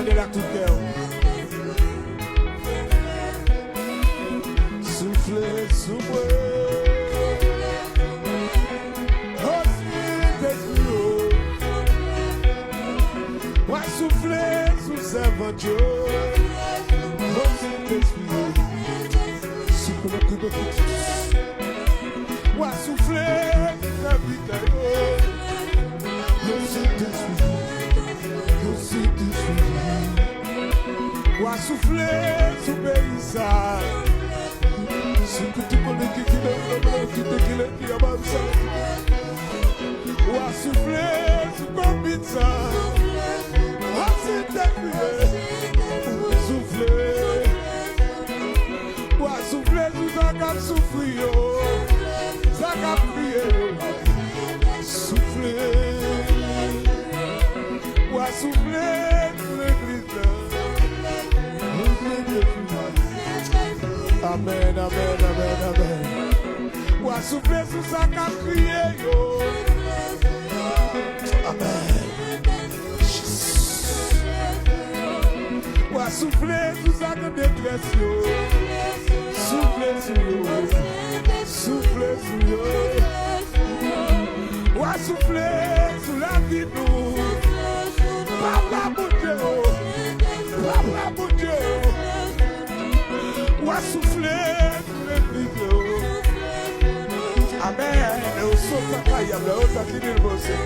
Demandez la tout cœur. Soufflez sous moi. Moi souffler sous servant Dieu. Moi souffler la vie d'ailleurs. Moi souffler sous paysage. Sous que tu connais qui te moi souffler sous combien souffler, moi souffler tout ça qu'a souffrir, ça qu'a prier, souffler, moi souffler tout l'église, amen, amen, amen, amen, moi souffler tout ça qu'a prié, amen. Moi souffler tout ça que détresse yo. Souffler sur yo. Souffler sur yo. Moi souffler sur la vie nous. Papa mon Dieu. Papa mon Dieu. Moi souffler sur l'église yo. Amen. Et au saut à Kayam, au tatini le bossé.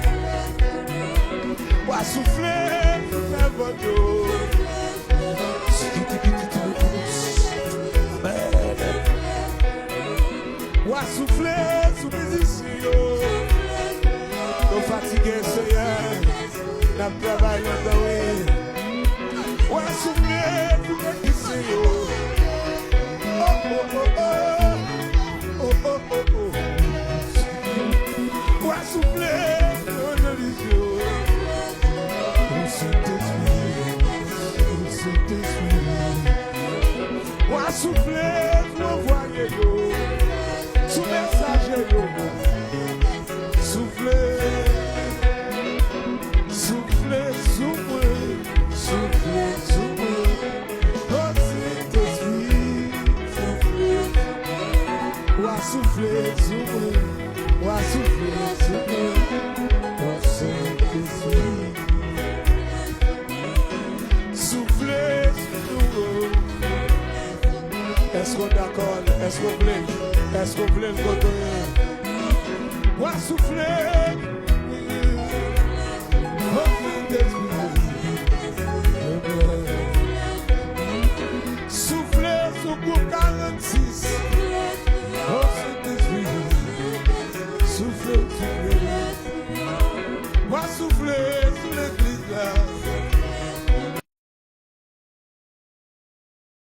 Moi souffler sur la voiture. Moi souffler sous mes issues. Nous fatigués, Seigneur. Nous travaillons dans le moi souffler sous mes issues. Oh, oh, oh, oh. Oh, oh, oh, oh. Moi souffler sous mes issues. Moi souffler sous l'envoyé yo. Sous message yo. Souffler. Souffler sous moi. Souffler sous moi. Oh Saint-Esprit. Moi souffler sous moi. Moi souffler sous moi. Oh Saint-Esprit. Souffler sous moi. Est-ce qu'on est d'accord? Est-ce qu'on voulait? Est-ce qu'on voulait le côté? Moi souffler. Souffler sous pour 46. Oh Saint-Esprit. Souffler.